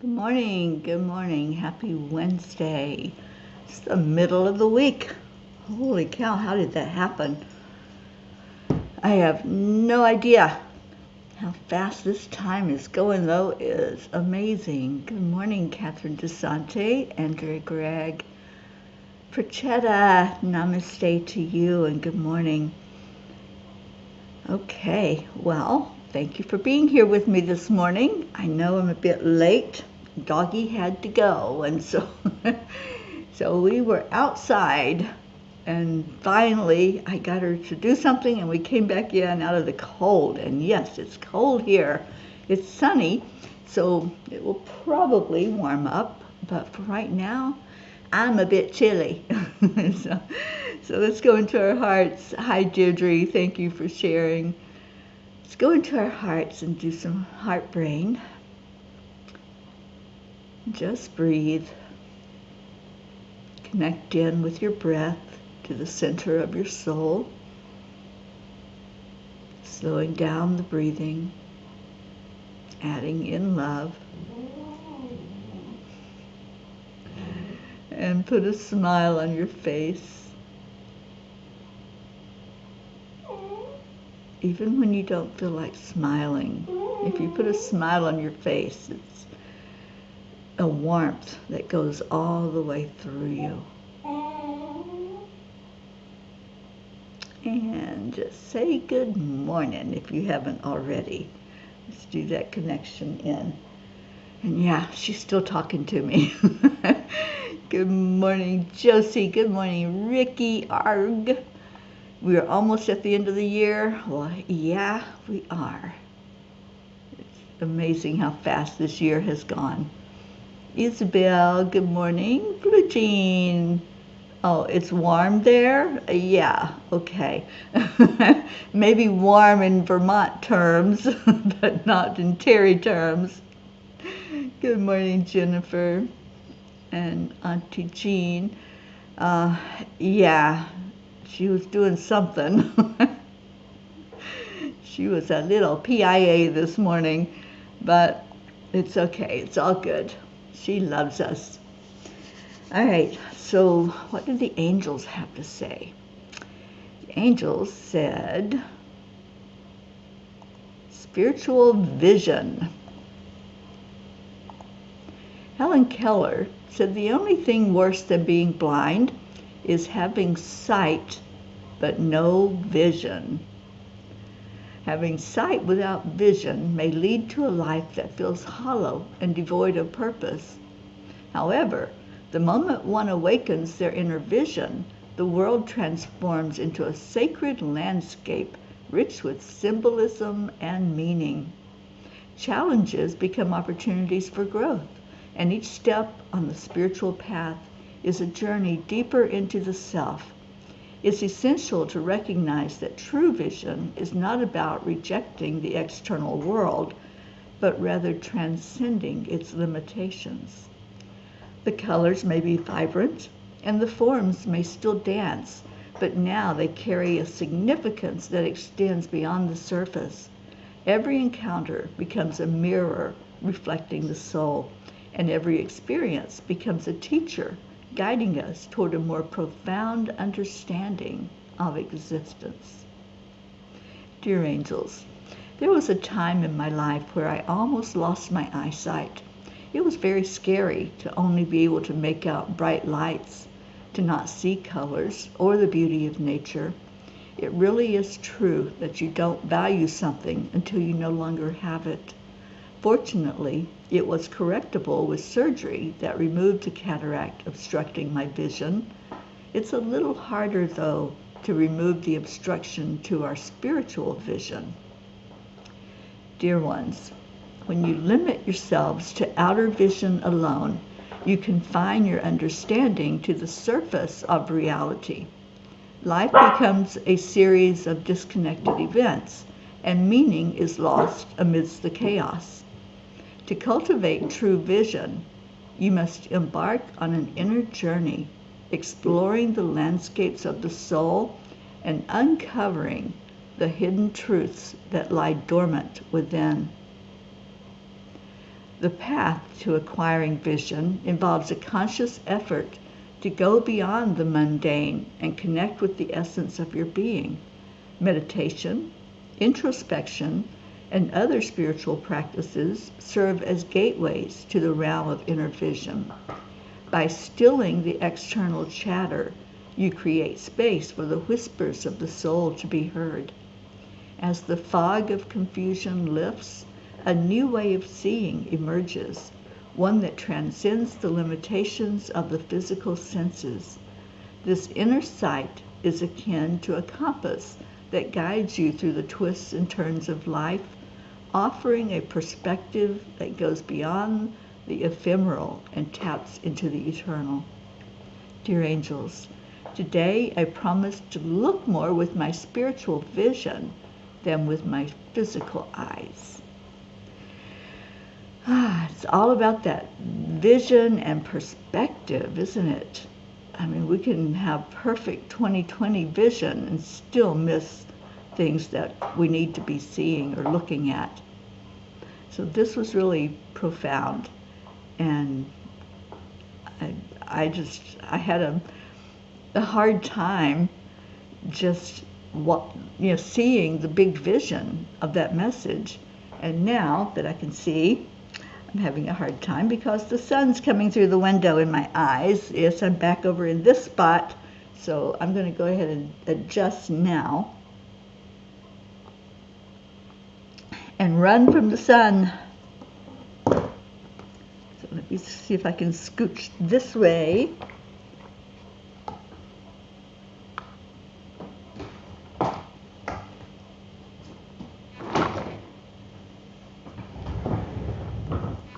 Good morning, happy Wednesday. It's the middle of the week. Holy cow, how did that happen? I have no idea. How fast this time is going, though, is amazing. Good morning, Catherine DeSante, Andrea Gregg, Prachetta, namaste to you, and good morning. Okay, well, thank you for being here with me this morning. I know I'm a bit late. Doggy had to go, and so we were outside, and finally I got her to do something, and we came back in out of the cold. And yes, it's cold here. It's sunny, so it will probably warm up, but for right now I'm a bit chilly. So let's go into our hearts. Hi, Deirdre. Thank you for sharing. Let's go into our hearts and do some heart brain. Just breathe. Connect in with your breath to the center of your soul. Slowing down the breathing. Adding in love. And put a smile on your face. Even when you don't feel like smiling, if you put a smile on your face, it's a warmth that goes all the way through you. And just say good morning if you haven't already. Let's do that connection in. And yeah, she's still talking to me. Good morning, Josie. Good morning, Ricky. Arg. We are almost at the end of the year. Well, yeah, we are. It's amazing how fast this year has gone. Isabel, good morning. Blue Jean. Oh, it's warm there? Yeah, okay. Maybe warm in Vermont terms, but not in Teri terms. Good morning, Jennifer and Auntie Jean. Yeah, she was doing something. She was a little PIA this morning, but it's okay. It's all good. She loves us. All right, so what did the angels have to say? The angels said, spiritual vision. Helen Keller said the only thing worse than being blind is having sight but no vision. Having sight without vision may lead to a life that feels hollow and devoid of purpose. However, the moment one awakens their inner vision, the world transforms into a sacred landscape rich with symbolism and meaning. Challenges become opportunities for growth, and each step on the spiritual path is a journey deeper into the self. It's essential to recognize that true vision is not about rejecting the external world, but rather transcending its limitations. The colors may be vibrant, and the forms may still dance, but now they carry a significance that extends beyond the surface. Every encounter becomes a mirror reflecting the soul, and every experience becomes a teacher guiding us toward a more profound understanding of existence. Dear angels, there was a time in my life where I almost lost my eyesight. It was very scary to only be able to make out bright lights, to not see colors or the beauty of nature. It really is true that you don't value something until you no longer have it. Fortunately, it was correctable with surgery that removed the cataract obstructing my vision. It's a little harder, though, to remove the obstruction to our spiritual vision. Dear ones, when you limit yourselves to outer vision alone, you confine your understanding to the surface of reality. Life becomes a series of disconnected events, and meaning is lost amidst the chaos. To cultivate true vision, you must embark on an inner journey, exploring the landscapes of the soul and uncovering the hidden truths that lie dormant within. The path to acquiring vision involves a conscious effort to go beyond the mundane and connect with the essence of your being. Meditation, introspection, and other spiritual practices serve as gateways to the realm of inner vision. By stilling the external chatter, you create space for the whispers of the soul to be heard. As the fog of confusion lifts, a new way of seeing emerges, one that transcends the limitations of the physical senses. This inner sight is akin to a compass that guides you through the twists and turns of life, offering a perspective that goes beyond the ephemeral and taps into the eternal. Dear angels, today I promise to look more with my spiritual vision than with my physical eyes. It's all about that vision and perspective, isn't it? I mean, we can have perfect 20/20 vision and still miss things that we need to be seeing or looking at. So this was really profound, and I had a hard time just seeing the big vision of that message. And now that I can see, I'm having a hard time because the sun's coming through the window in my eyes. Yes, I'm back over in this spot, so I'm going to go ahead and adjust now and run from the sun. So let me see if I can scooch this way.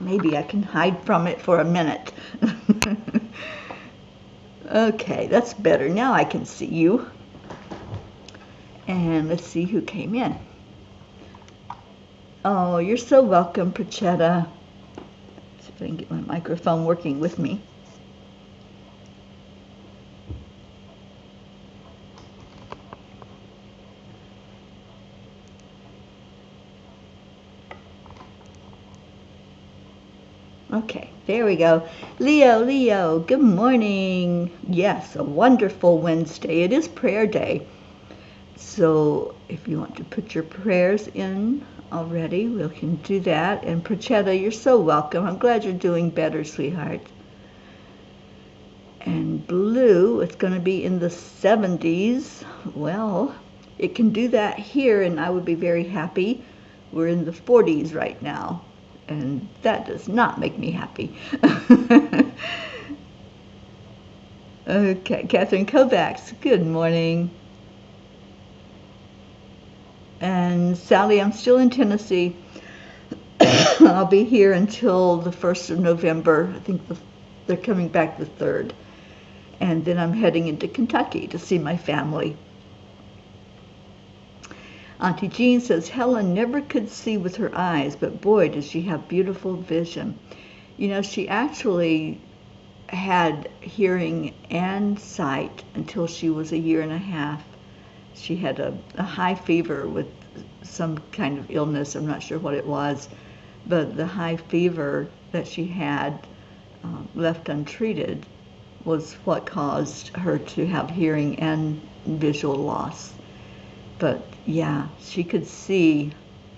Maybe I can hide from it for a minute. Okay, that's better. Now I can see you. And let's see who came in. Oh, you're so welcome, Prachetta. See if I can get my microphone working with me. Okay, there we go. Leo, good morning. Yes, a wonderful Wednesday. It is prayer day. So if you want to put your prayers in already, we can do that. And Prachetta, you're so welcome. I'm glad you're doing better, sweetheart. And Blue, it's going to be in the 70s. Well, it can do that here, and I would be very happy. We're in the 40s right now, and that does not make me happy. Okay, Catherine Kovacs, good morning. And Sally, I'm still in Tennessee. I'll be here until the 1st of November. I think they're coming back the 3rd. And then I'm heading into Kentucky to see my family. Auntie Jean says, Helen never could see with her eyes, but boy, does she have beautiful vision. You know, she actually had hearing and sight until she was 1.5 years. She had a high fever with some kind of illness. I'm not sure what it was, but the high fever that she had left untreated was what caused her to have hearing and visual loss. But yeah, she could see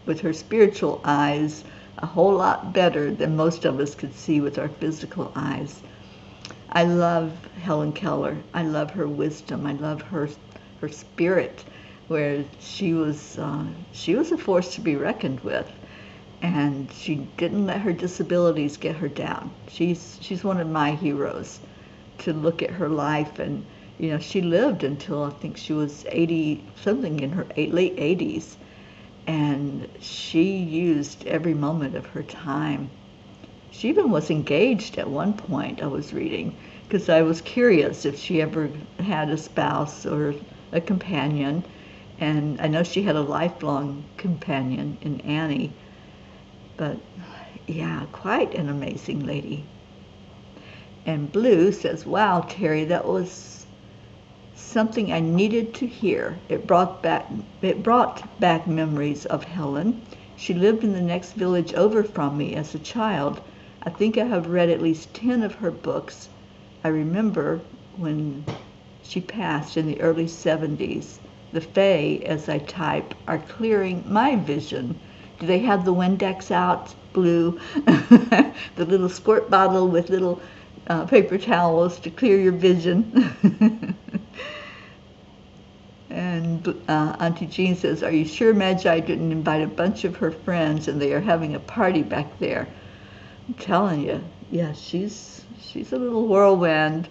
with her spiritual eyes a whole lot better than most of us could see with our physical eyes. I love Helen Keller. I love her wisdom. I love her spirit, where she was a force to be reckoned with, and she didn't let her disabilities get her down. She's one of my heroes. To look at her life, and you know, she lived until I think she was 80 something, in her late 80s, and she used every moment of her time. She even was engaged at one point, I was reading, because I was curious if she ever had a spouse or a companion, and I know she had a lifelong companion in Annie. But yeah, quite an amazing lady. And Blue says, wow, Teri, that was something I needed to hear. It brought back memories of Helen. She lived in the next village over from me as a child. I think I have read at least 10 of her books. I remember when she passed in the early 70s. The Fae, as I type, are clearing my vision. Do they have the Windex out, blue? The little squirt bottle with little paper towels to clear your vision. And Auntie Jean says, are you sure Magi didn't invite a bunch of her friends and they are having a party back there? I'm telling you, yeah, she's a little whirlwind.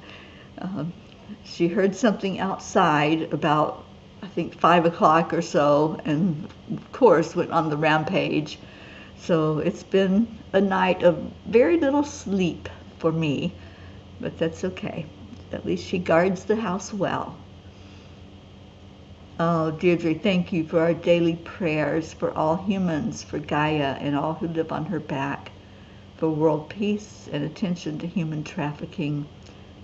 She heard something outside about, I think, 5 o'clock or so, and of course went on the rampage. So it's been a night of very little sleep for me, but that's okay. At least she guards the house well. Oh, Deirdre, thank you for our daily prayers for all humans, for Gaia and all who live on her back, for world peace and attention to human trafficking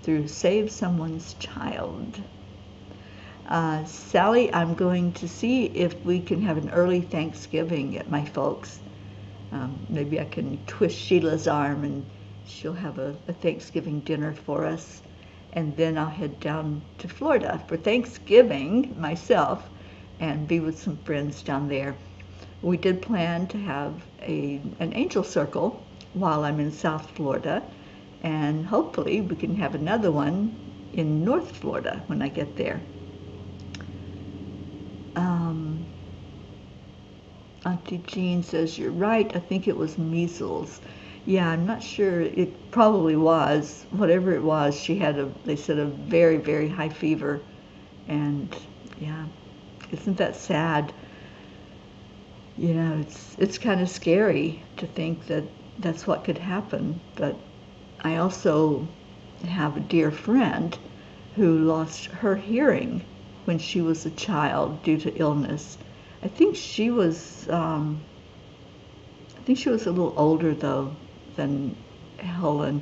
through Save Someone's Child. Sally, I'm going to see if we can have an early Thanksgiving at my folks'. Maybe I can twist Sheila's arm and she'll have a Thanksgiving dinner for us. And then I'll head down to Florida for Thanksgiving myself and be with some friends down there. We did plan to have an angel circle while I'm in South Florida, and hopefully we can have another one in North Florida when I get there. Auntie Jean says, you're right, I think it was measles. Yeah, I'm not sure. It probably was. Whatever it was, she had they said a very, very high fever. And yeah, isn't that sad? You know, it's kind of scary to think that that's what could happen. But I also have a dear friend who lost her hearing when she was a child due to illness. I think she was a little older though than Helen.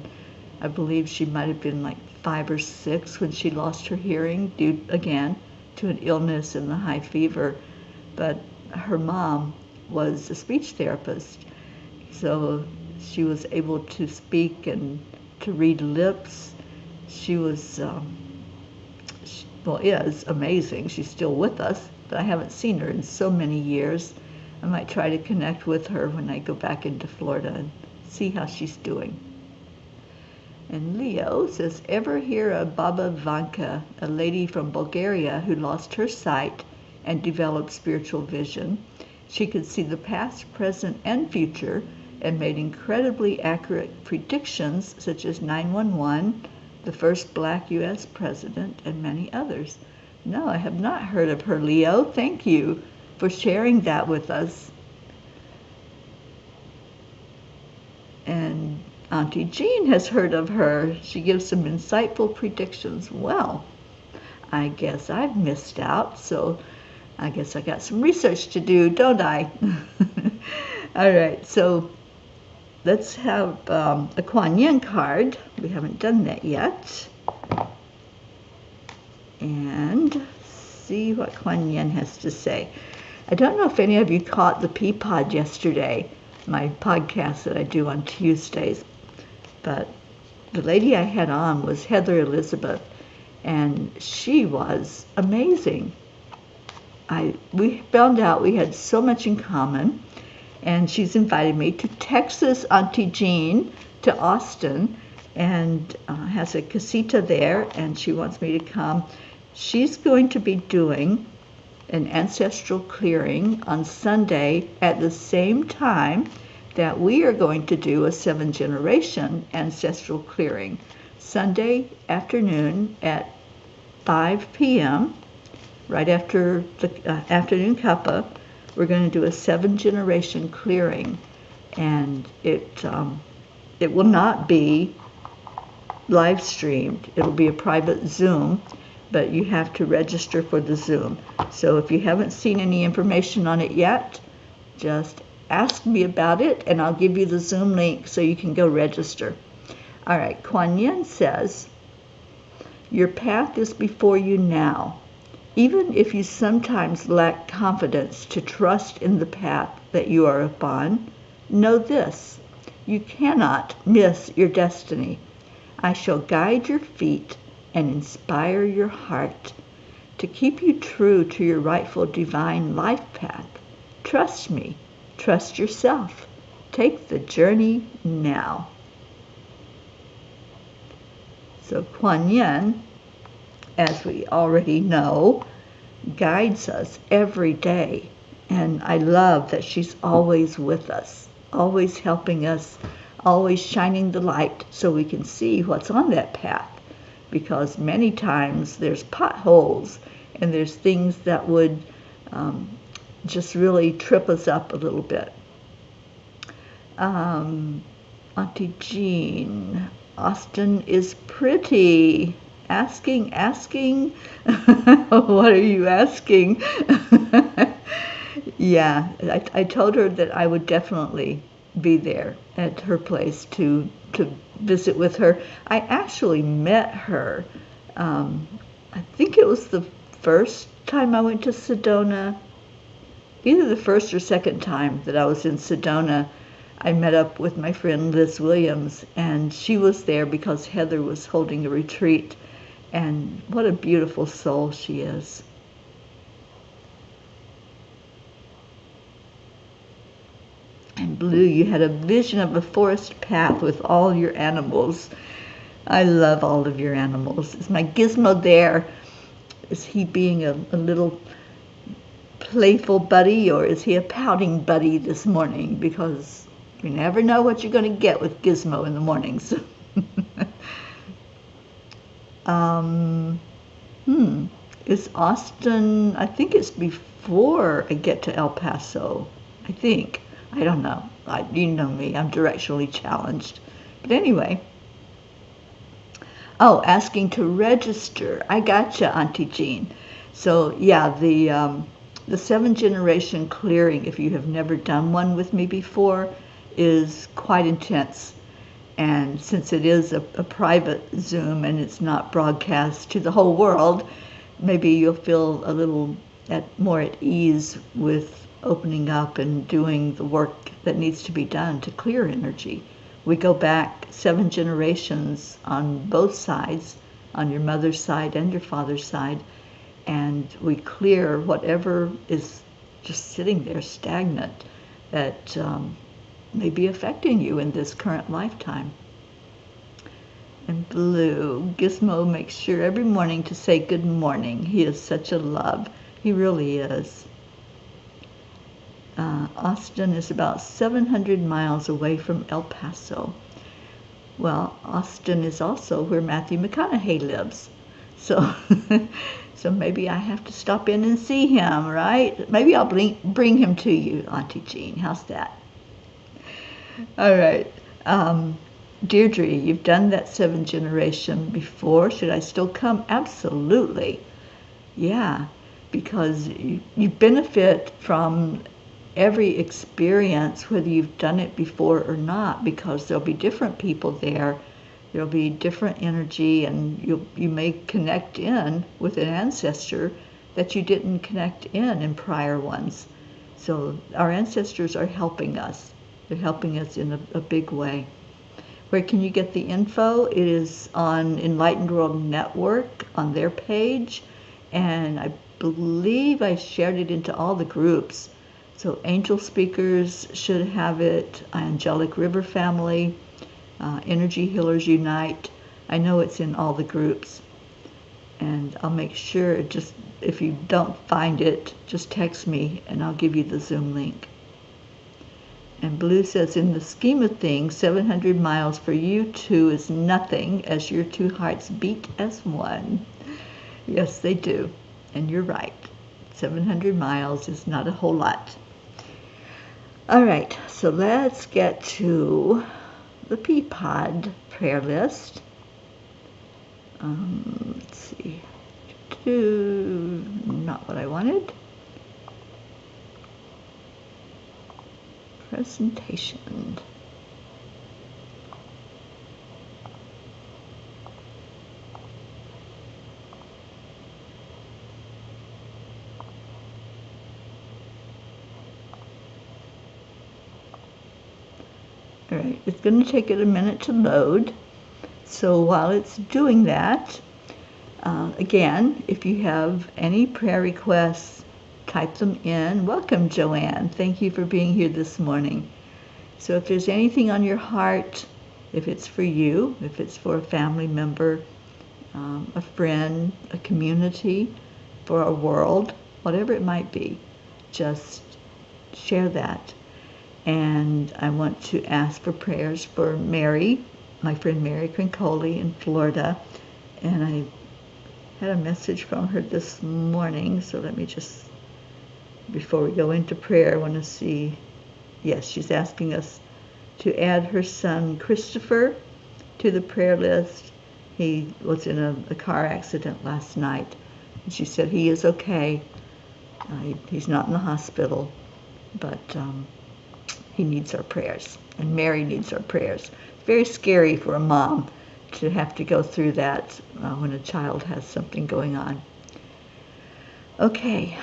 I believe she might have been like 5 or 6 when she lost her hearing due again to an illness and the high fever. But her mom was a speech therapist, so she was able to speak and to read lips. She was is amazing. She's still with us, but I haven't seen her in so many years. I might try to connect with her when I go back into Florida and see how she's doing. And Leo says, ever hear of Baba Vanka, a lady from Bulgaria who lost her sight and developed spiritual vision? She could see the past, present, and future and made incredibly accurate predictions such as 9/11, the first black U.S. president, and many others. No, I have not heard of her, Leo. Thank you for sharing that with us. And Auntie Jean has heard of her. She gives some insightful predictions. Well, I guess I've missed out, so I guess I got some research to do, don't I? All right, so let's have a Kuan Yin card. We haven't done that yet. And see what Kuan Yin has to say. I don't know if any of you caught the Peapod yesterday, my podcast that I do on Tuesdays, but the lady I had on was Heather Elizabeth, and she was amazing. We found out we had so much in common, and she's invited me to Texas, Auntie Jean, to Austin, and has a casita there, and she wants me to come. She's going to be doing an ancestral clearing on Sunday at the same time that we are going to do a 7-generation ancestral clearing. Sunday afternoon at 5 p.m., right after the afternoon cuppa, we're going to do a 7-generation clearing. And it will not be live streamed. It'll be a private Zoom, but you have to register for the Zoom. So if you haven't seen any information on it yet, just ask me about it and I'll give you the Zoom link so you can go register. All right, Kuan Yin says, your path is before you now. Even if you sometimes lack confidence to trust in the path that you are upon, know this: you cannot miss your destiny. I shall guide your feet and inspire your heart to keep you true to your rightful divine life path. Trust me. Trust yourself. Take the journey now. So Kuan Yin, as we already know, guides us every day. And I love that she's always with us, always helping us, always shining the light so we can see what's on that path. Because many times there's potholes and there's things that would just really trip us up a little bit. Auntie Jean, Austin is pretty. Asking. What are you asking? Yeah, I told her that I would definitely be there at her place to visit with her. I actually met her. I think it was the first time I went to Sedona. Either the first or second time that I was in Sedona, I met up with my friend Liz Williams, and she was there because Heather was holding a retreat. And what a beautiful soul she is. And Blue, you had a vision of a forest path with all your animals. I love all of your animals. Is my Gizmo there? Is he being a little playful buddy, or is he a pouting buddy this morning? Because you never know what you're going to get with Gizmo in the mornings. Is Austin, I think it's before I get to El Paso. I think. I don't know. You know me, I'm directionally challenged. But anyway. Oh, asking to register. I gotcha, Auntie Jean. So yeah, the 7-generation clearing, if you have never done one with me before, is quite intense. And since it is a private Zoom and it's not broadcast to the whole world, maybe you'll feel a little more at ease with opening up and doing the work that needs to be done to clear energy. We go back 7 generations on both sides, on your mother's side and your father's side, and we clear whatever is just sitting there stagnant that may be affecting you in this current lifetime. And Blue, Gizmo makes sure every morning to say good morning. He is such a love. He really is. Austin is about 700 miles away from El Paso. Well, Austin is also where Matthew McConaughey lives. So, so maybe I have to stop in and see him, right? Maybe I'll bring him to you, Auntie Jean. How's that? All right. Deirdre, you've done that 7 generation before. Should I still come? Absolutely. Yeah, because you benefit from every experience, whether you've done it before or not, because there'll be different people there. There'll be different energy, and you may connect in with an ancestor that you didn't connect in prior ones. So our ancestors are helping us. They're helping us in a big way. Where can you get the info? It is on Enlightened World Network on their page, and I believe I shared it into all the groups. So Angel Speakers should have it, Angelic River Family, Energy Healers Unite. I know it's in all the groups. And I'll make sure, just if you don't find it, just text me and I'll give you the Zoom link. And Blue says, in the scheme of things, 700 miles for you two is nothing, as your two hearts beat as one. Yes, they do. And you're right. 700 miles is not a whole lot. All right, so let's get to the Peapod prayer list. Let's see. Not what I wanted. Presentation. right, it's going to take it a minute to load. So while it's doing that, again, if you have any prayer requests, type them in. Welcome, Joanne. Thank you for being here this morning. So if there's anything on your heart, if it's for you, if it's for a family member, a friend, a community, for a world, whatever it might be, just share that. And I want to ask for prayers for Mary, my friend Mary Crincoli in Florida. And I had a message from her this morning, so let me just, before we go into prayer, I want to see, yes, she's asking us to add her son Christopher to the prayer list. He was in a car accident last night, and she said he is okay. He's not in the hospital, but he needs our prayers, and Mary needs our prayers. It's very scary for a mom to have to go through that when a child has something going on. Okay,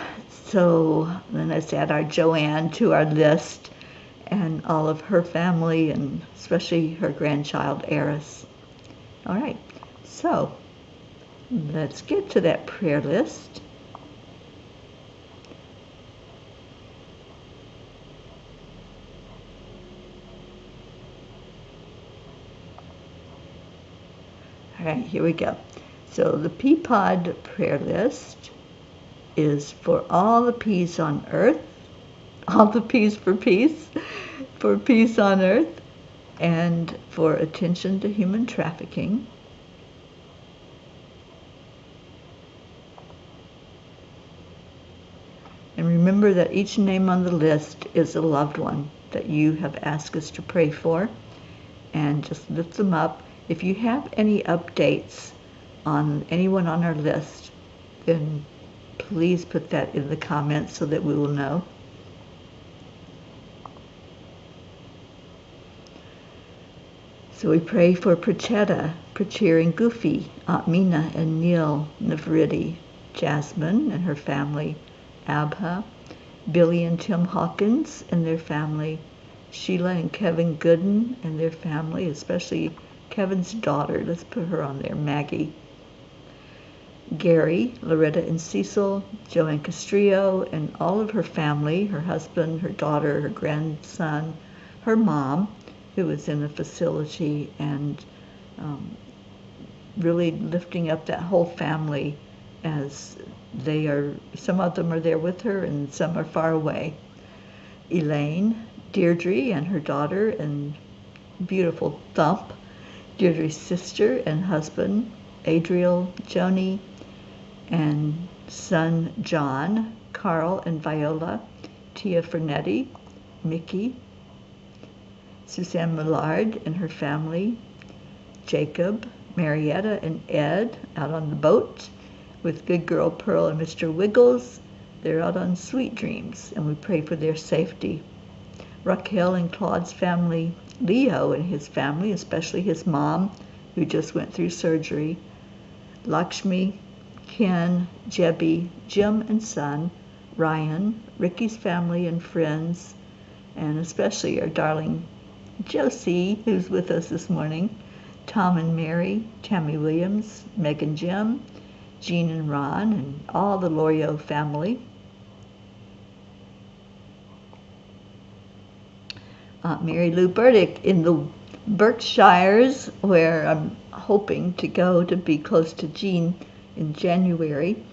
so then let's add our Joanne to our list, and all of her family, and especially her grandchild Eris. All right, so let's get to that prayer list. All right, here we go. So the Peapod prayer list is for all the peace on earth, all the peace, for peace on earth, and for attention to human trafficking. And remember that each name on the list is a loved one that you have asked us to pray for, and just lift them up. If you have any updates on anyone on our list, then please put that in the comments so that we will know. So we pray for Prachetta, Prachir and Goofy, Aunt Mina and Neil Navridi, Jasmine and her family, Abha, Billy and Tim Hawkins and their family, Sheila and Kevin Gooden and their family, especially Kevin's daughter, let's put her on there, Maggie, Gary, Loretta and Cecil, Joanne Castrillo and all of her family, her husband, her daughter, her grandson, her mom, who was in a facility, and really lifting up that whole family as they are, some of them are there with her and some are far away. Elaine, Deirdre and her daughter and beautiful Thump, Deirdre's sister and husband, Adriel, Joni, and son John, Carl and Viola, Tia Fernetti, Mickey, Suzanne Millard and her family, Jacob, Marietta and Ed out on the boat with good girl Pearl and Mr. Wiggles. They're out on Sweet Dreams, and we pray for their safety. Raquel and Claude's family, Leo and his family, especially his mom, who just went through surgery, Lakshmi, Ken, Jebby, Jim and son, Ryan, Ricky's family and friends, and especially our darling Josie, who's with us this morning, Tom and Mary, Tammy Williams, Meg and Jim, Jean and Ron, and all the Lorio family. Aunt Mary Lou Burdick in the Berkshires, where I'm hoping to go to be close to Jean in January.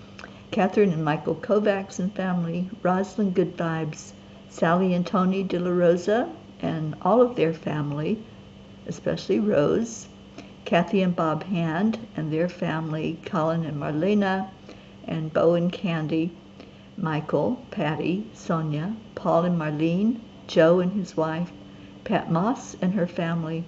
Catherine and Michael Kovacs and family, Rosalind Good Vibes, Sally and Tony De La Rosa, and all of their family, especially Rose, Kathy and Bob Hand and their family, Colin and Marlena, and Bo and Candy, Michael, Patty, Sonia, Paul and Marlene, Joe and his wife, Pat Moss and her family,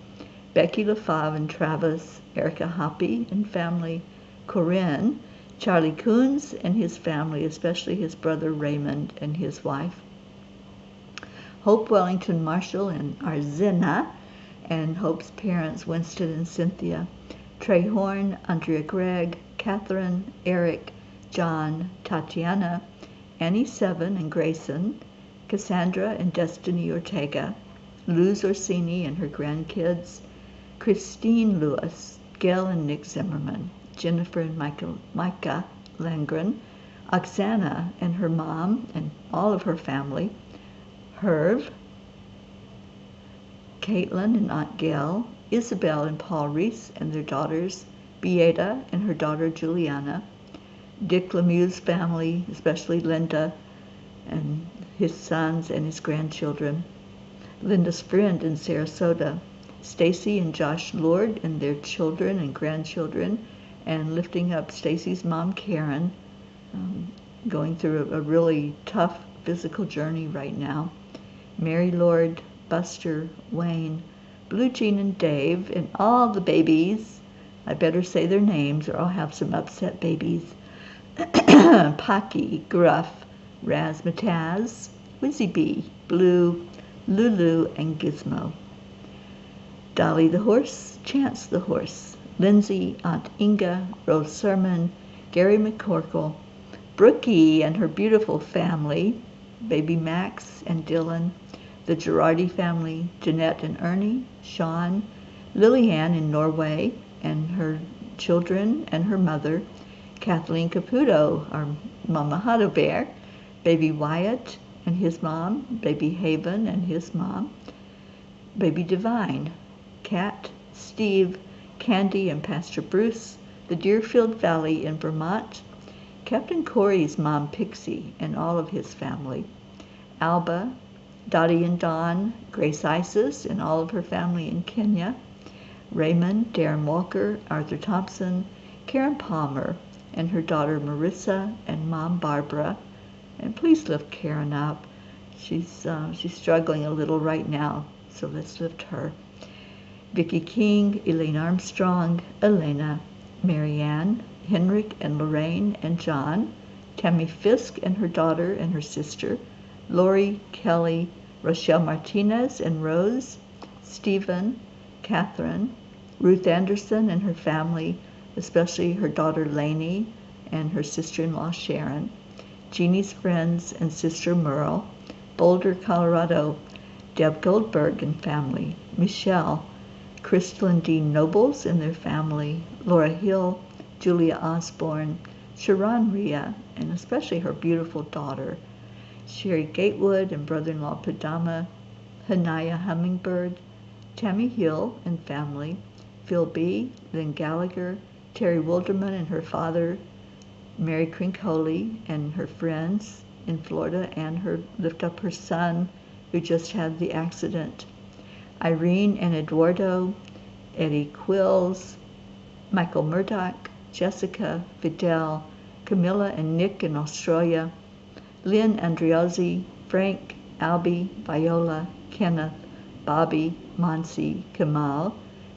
Becky LaFave and Travis, Erica Hoppy and family, Corinne, Charlie Coons and his family, especially his brother Raymond and his wife, Hope Wellington Marshall and Arzena, and Hope's parents, Winston and Cynthia, Trey Horn, Andrea Gregg, Catherine, Eric, John, Tatiana, Annie Seven and Grayson, Cassandra and Destiny Ortega, Luz Orsini and her grandkids, Christine Lewis, Gail and Nick Zimmerman, Jennifer and Micah Langren, Oksana and her mom and all of her family, Herv, Caitlin and Aunt Gail, Isabel and Paul Reese and their daughters, Beata and her daughter Juliana, Dick Lemieux's family, especially Linda and his sons and his grandchildren, Linda's friend in Sarasota, Stacy and Josh Lord and their children and grandchildren, and lifting up Stacy's mom, Karen, going through a really tough physical journey right now, Mary Lord, Buster, Wayne, Blue Jean and Dave, and all the babies. I better say their names or I'll have some upset babies. Pocky, Gruff, Razzmatazz, Wizzy Bee, Blue, Lulu, and Gizmo. Dolly the horse, Chance the horse, Lindsay, Aunt Inga, Rose Sermon, Gary McCorkle, Brookie and her beautiful family, baby Max and Dylan, the Girardi family, Jeanette and Ernie, Sean, Lillian in Norway and her children and her mother, Kathleen Caputo, our Mama Hado Bear, baby Wyatt and his mom, baby Haven and his mom, baby Divine, Kat, Steve, Candy and Pastor Bruce, the Deerfield Valley in Vermont, Captain Corey's mom Pixie and all of his family, Alba, Dottie and Dawn, Grace Isis and all of her family in Kenya, Raymond, Darren Walker, Arthur Thompson, Karen Palmer, and her daughter Marissa and mom Barbara. And please lift Karen up. She's struggling a little right now, so let's lift her. Vicki King, Elaine Armstrong, Elena, Marianne, Henrik and Lorraine and John, Tammy Fisk and her daughter and her sister, Lori, Kelly, Rochelle Martinez and Rose, Stephen, Catherine, Ruth Anderson and her family, especially her daughter Lainey and her sister-in-law Sharon, Jeannie's friends and sister Merle, Boulder, Colorado, Deb Goldberg and family, Michelle, Crystal and Dean Nobles and their family, Laura Hill, Julia Osborne, Sharon Rhea, and especially her beautiful daughter, Sherry Gatewood and brother-in-law Padama, Hanaya Hummingbird, Tammy Hill and family, Phil B., Lynn Gallagher, Terry Wilderman and her father, Mary Crincoli and her friends in Florida, and lift up her son who just had the accident, Irene and Eduardo, Eddie Quills, Michael Murdoch, Jessica, Fidel, Camilla and Nick in Australia, Lynn Andriozzi, Frank, Albie, Viola, Kenneth, Bobby, Monsi, Kamal,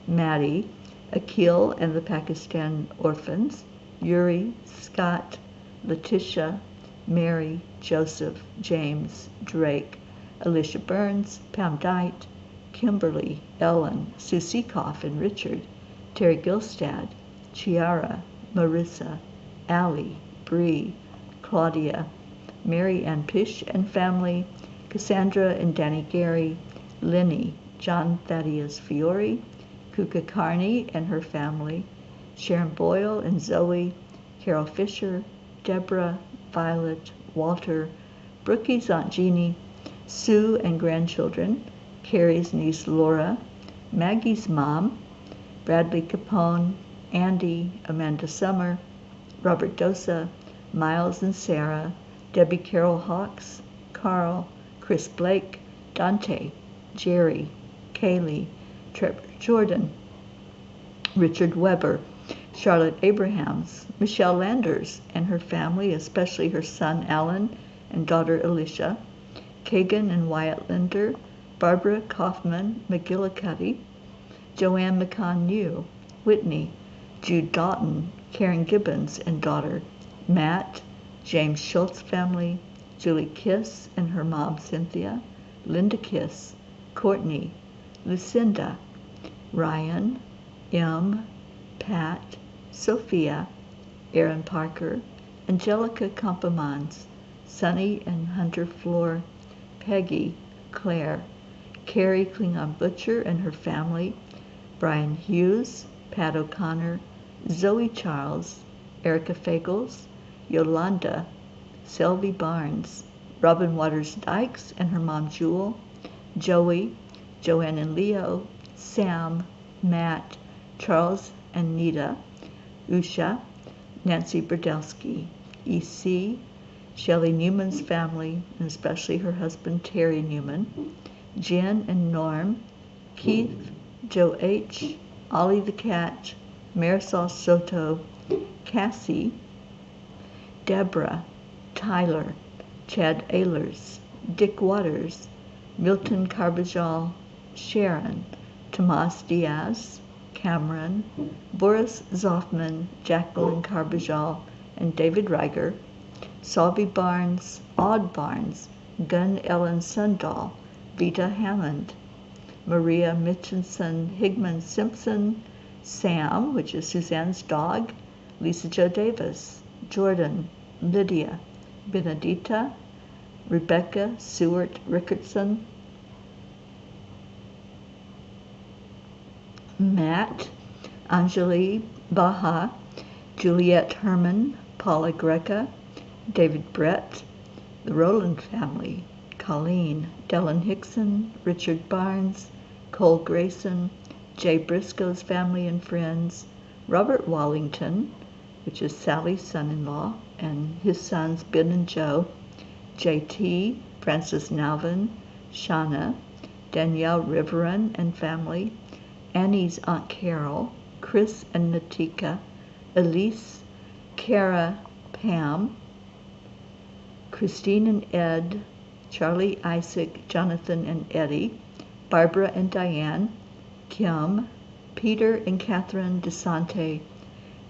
Maddie, Akil and the Pakistan orphans, Yuri, Scott, Letitia, Mary, Joseph, James, Drake, Alicia Burns, Pam Dite, Kimberly, Ellen, Sue Seekoff and Richard, Terry Gilstad, Chiara, Marissa, Allie, Bree, Claudia, Mary Ann Pish and family, Cassandra and Danny Gary, Lenny, John Thaddeus Fiore, Kuka Carney and her family, Sharon Boyle and Zoe, Carol Fisher, Deborah, Violet, Walter, Brookie's Aunt Jeannie, Sue and grandchildren, Carrie's niece Laura, Maggie's mom, Bradley Capone, Andy, Amanda Summer, Robert Dosa, Miles and Sarah, Debbie Carol Hawks, Carl, Chris Blake, Dante, Jerry, Kaylee, Trevor Jordan, Richard Weber, Charlotte Abrahams, Michelle Landers and her family, especially her son Alan and daughter Alicia, Kagan and Wyatt Linder, Barbara Kaufman McGillicuddy, Joanne McCann New, Whitney, Jude Doughton, Karen Gibbons and daughter, Matt, James Schultz family, Julie Kiss and her mom Cynthia, Linda Kiss, Courtney, Lucinda, Ryan, M, Pat, Sophia, Aaron Parker, Angelica Compamans, Sunny and Hunter Floor, Peggy, Claire, Carrie Klingon Butcher and her family, Brian Hughes, Pat O'Connor, Zoe Charles, Erica Fagels, Yolanda, Selby Barnes, Robin Waters Dykes and her mom Jewel, Joey, Joanne and Leo, Sam, Matt, Charles and Nita, Usha, Nancy Berdelsky, EC, Shelley Newman's family, and especially her husband Terry Newman, Jen and Norm, Keith, Joe H., Ollie the Cat, Marisol Soto, Cassie, Deborah, Tyler, Chad Ehlers, Dick Waters, Milton Carbajal, Sharon, Tomas Diaz, Cameron, Boris Zoffman, Jacqueline Carbajal, and David Reiger, Salvi Barnes, Aud Barnes, Gunn Ellen Sundahl, Vita Hammond, Maria Mitchinson, Higman Simpson, Sam, which is Suzanne's dog, Lisa Jo Davis, Jordan, Lydia, Benedita, Rebecca Seward Rickardson, Matt, Anjali Baha, Juliette Herman, Paula Greca, David Brett, the Rowland family, Colleen, Dellen Hickson, Richard Barnes, Cole Grayson, Jay Briscoe's family and friends, Robert Wallington, which is Sally's son-in-law, and his sons Ben and Joe, JT, Francis Nalvin, Shauna, Danielle Riveron and family, Annie's Aunt Carol, Chris and Natika, Elise, Kara, Pam, Christine and Ed, Charlie, Isaac, Jonathan and Eddie, Barbara and Diane, Kim, Peter and Catherine DeSante,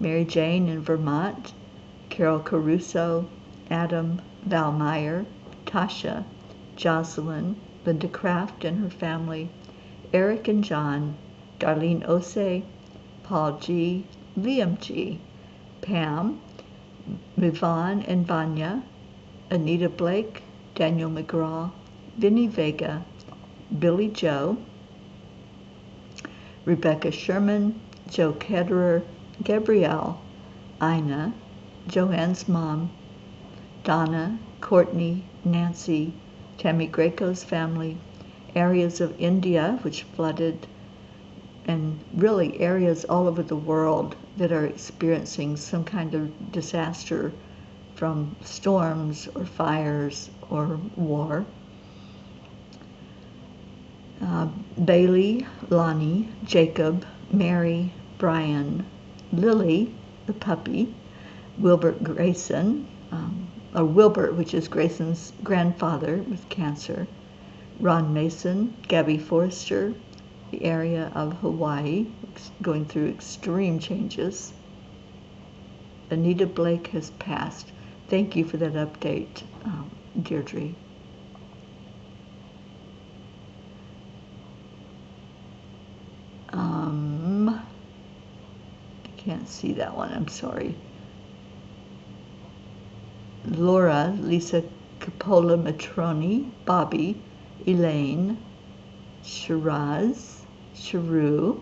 Mary Jane in Vermont, Carol Caruso, Adam, Val Meyer, Tasha, Jocelyn, Linda Kraft and her family, Eric and John, Darlene Ose, Paul G., Liam G., Pam, Mivan and Vanya, Anita Blake, Daniel McGraw, Vinnie Vega, Billy Joe, Rebecca Sherman, Joe Ketterer, Gabrielle, Ina, Joanne's mom, Donna, Courtney, Nancy, Tammy Greco's family, areas of India which flooded, and really areas all over the world that are experiencing some kind of disaster from storms or fires or war. Bailey, Lonnie, Jacob, Mary, Brian, Lily, the puppy, Wilbert Grayson, or Wilbert, which is Grayson's grandfather with cancer, Ron Mason, Gabby Forrester, the area of Hawaii going through extreme changes. Anita Blake has passed. Thank you for that update, Deirdre. I can't see that one, I'm sorry. Laura, Lisa Capola Matroni, Bobby, Elaine, Shiraz, Sharu,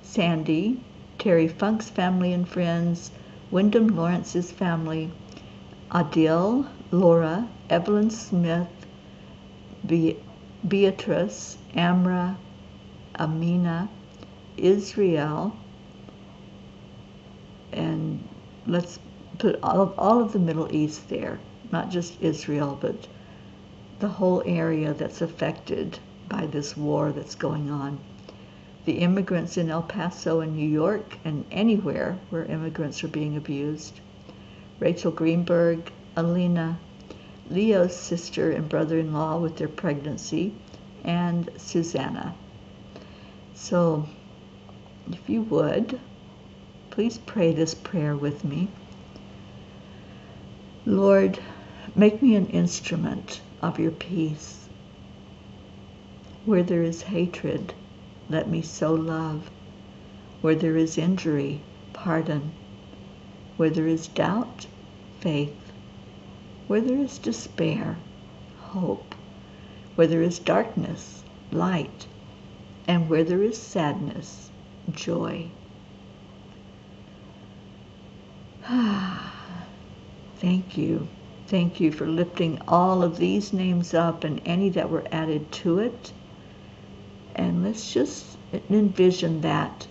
Sandy, Terry Funk's family and friends, Wyndham Lawrence's family, Adil, Laura, Evelyn Smith, Beatrice, Amra, Amina, Israel, and let's put all of the Middle East there, not just Israel, but the whole area that's affected by this war that's going on. The immigrants in El Paso and New York and anywhere where immigrants are being abused. Rachel Greenberg, Alina, Leo's sister and brother-in-law with their pregnancy, and Susanna. So, if you would, please pray this prayer with me. Lord, make me an instrument of your peace. Where there is hatred, let me sow love. Where there is injury, pardon. Where there is doubt, faith. Where there is despair, hope. Where there is darkness, light. And where there is sadness, joy. Thank you. Thank you for lifting all of these names up and any that were added to it. And let's just envision that.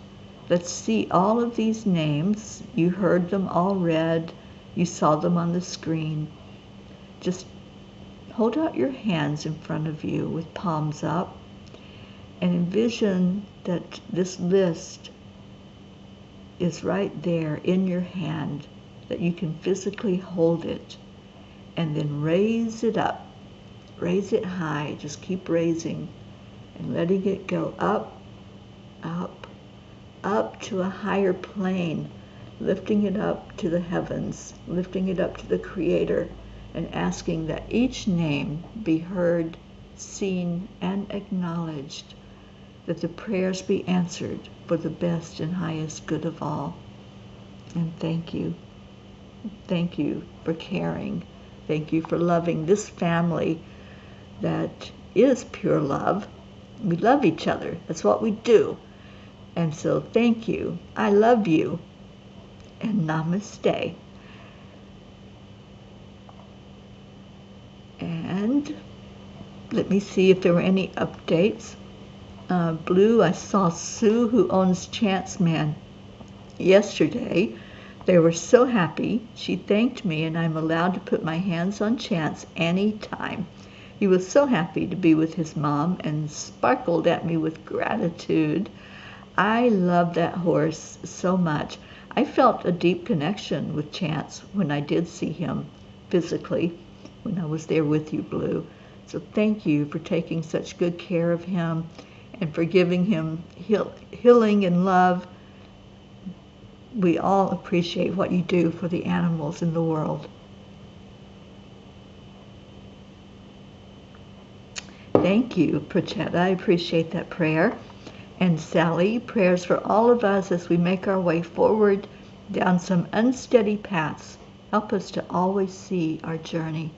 Let's see all of these names. You heard them all read. You saw them on the screen. Just hold out your hands in front of you with palms up and envision that this list is right there in your hand, that you can physically hold it, and then raise it up. Raise it high. Just keep raising and letting it go up, up, up to a higher plane, lifting it up to the heavens, lifting it up to the Creator, and asking that each name be heard, seen, and acknowledged, that the prayers be answered for the best and highest good of all. And thank you. Thank you for caring. Thank you for loving this family that is pure love. We love each other. That's what we do. And so thank you. I love you. And namaste. And let me see if there were any updates. Blue, I saw Sue, who owns Chance Man, yesterday. They were so happy. She thanked me, and I'm allowed to put my hands on Chance anytime. He was so happy to be with his mom and sparkled at me with gratitude. I love that horse so much. I felt a deep connection with Chance when I did see him physically, when I was there with you, Blue. So thank you for taking such good care of him and for giving him healing and love. We all appreciate what you do for the animals in the world. Thank you, Prachetta. I appreciate that prayer. And Sally, prayers for all of us as we make our way forward down some unsteady paths. Help us to always see our journey.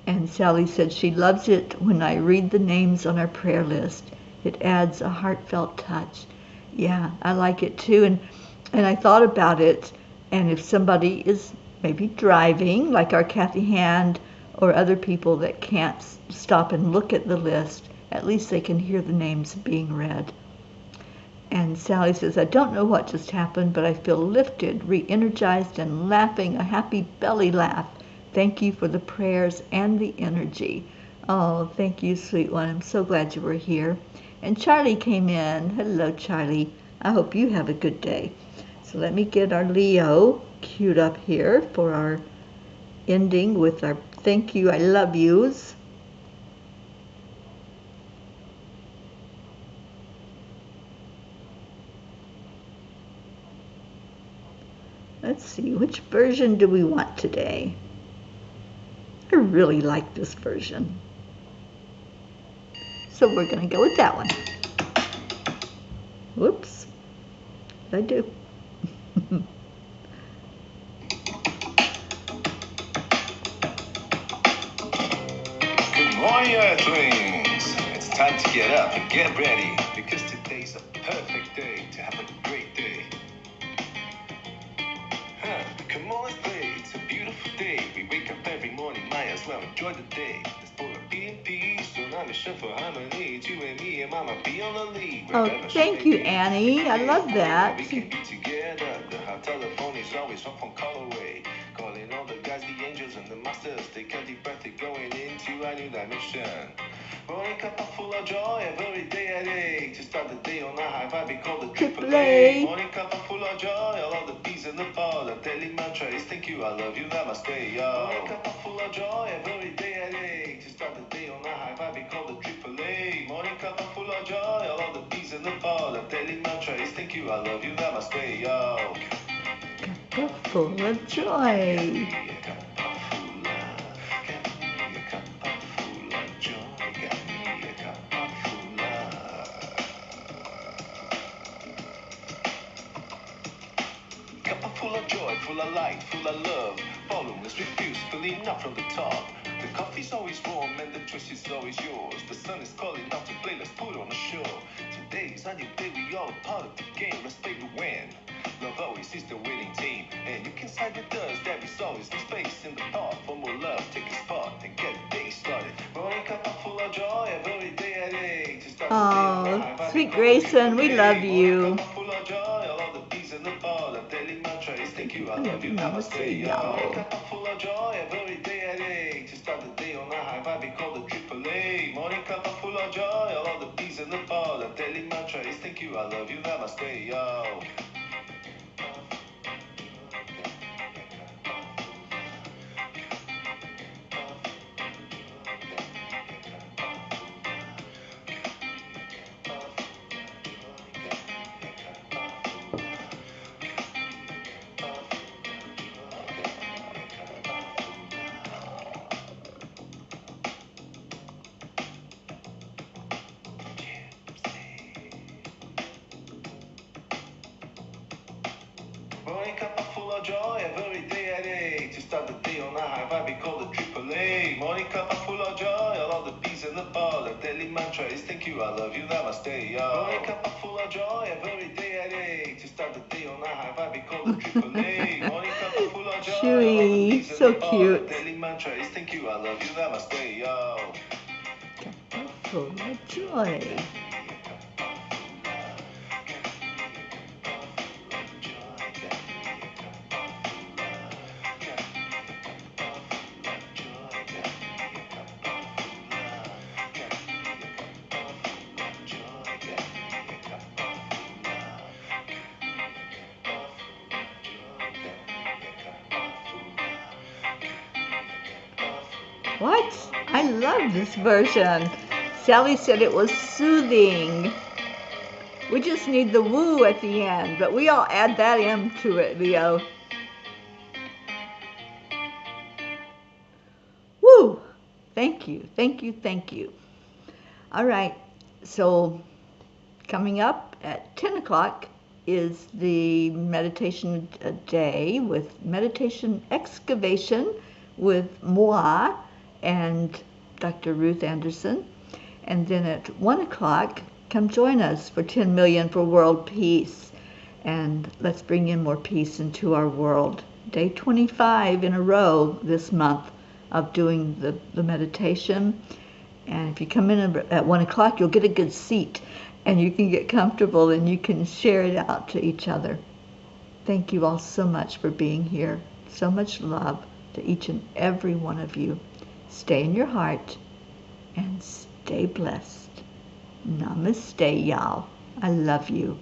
And Sally said she loves it when I read the names on our prayer list. It adds a heartfelt touch. Yeah, I like it too. And I thought about it, and if somebody is maybe driving, like our Kathy Hand, or other people that can't stop and look at the list, at least they can hear the names being read. And Sally says, I don't know what just happened, but I feel lifted, re-energized, and laughing, a happy belly laugh. Thank you for the prayers and the energy. Oh, thank you, sweet one. I'm so glad you were here. And Charlie came in. Hello, Charlie. I hope you have a good day. So let me get our Leo queued up here for our ending with our thank you, I love yous. Let's see, which version do we want today? I really like this version. So we're going to go with that one. Whoops. What did I do? Good morning, Earthlings. It's time to get up and get ready, because today's a perfect day to have a great day. Come on, let's play. It's a beautiful day. We wake up every morning, might as well enjoy the day. Let's pull up peace, so now mission for harmony. You and me and Mama be on the lead. Oh, thank you, Annie. I love that. We can be together. The hot telephone is always one phone call away. Calling all the guys, the angels and the masters. Take a deep breath, they're going into a new dimension. Morning Cuppa full of joy every day at 8. To start the day on a high vibe, we call the AAA. Morning Cuppa full of joy, all of the bees in the ball. The daily mantra is thank you, I love you, namaste, yo. Morning Cuppa full of joy every day at 8. To start the day on a high vibe, we call the AAA. Morning Cuppa full of joy, all of the bees in the ball. The daily mantra is thank you, I love you, namaste, yo. Cuppa full of joy. full of joy, full of light, full of love. Followers refuse, filling up from the top. The coffee's always warm and the choice is always yours. The sun is calling out to play, let's put on a show. Today's a new day, we all part of the game, let's play to win. Love always is the winning team, and you can side with us, there is always no space in the pot. For more love, take a spot and get the day started. Morning Cuppa full of joy, every day at 8. To start the day on the high vibe, Sweet Grayson, we love you. Morning Cuppa full of joy, all of the peace in the pot. The daily mantra is thank you, I love you, namaste, y'all. Morning Cuppa full of joy, every day at 8. To start the day on a high vibe, we call the AAA. Morning Cuppa full of joy, all of the peace in the pot. The daily mantra is thank you, I love you, namaste, y'all. Morning Cuppa full of joy, every day at 8. To start the day on a high vibe, we call the AAA. Morning Cuppa full of joy, all of the peace in the ball. The daily mantra is thank you, I love you, namaste, y'all. Morning Cuppa full of joy, every day at 8. To start the day on a high vibe, we call the AAA. Morning Cuppa full of joy, all of the peace in so the ball. cute. The daily mantra is thank you, I love you, namaste, y'all. Cuppa full of joy. What? I love this version. Sally said it was soothing. We just need the woo at the end, but we all add that into it, Leo. Woo! Thank you, thank you, thank you. All right, so coming up at 10 o'clock is the meditation day with meditation excavation with moi and Dr. Ruth Anderson. And then at 1 o'clock, come join us for 10 million for world peace. And let's bring in more peace into our world. Day 25 in a row this month of doing the meditation. And if you come in at 1 o'clock, you'll get a good seat and you can get comfortable and you can share it out to each other. Thank you all so much for being here. So much love to each and every one of you. Stay in your heart and stay blessed. Namaste, y'all. I love you.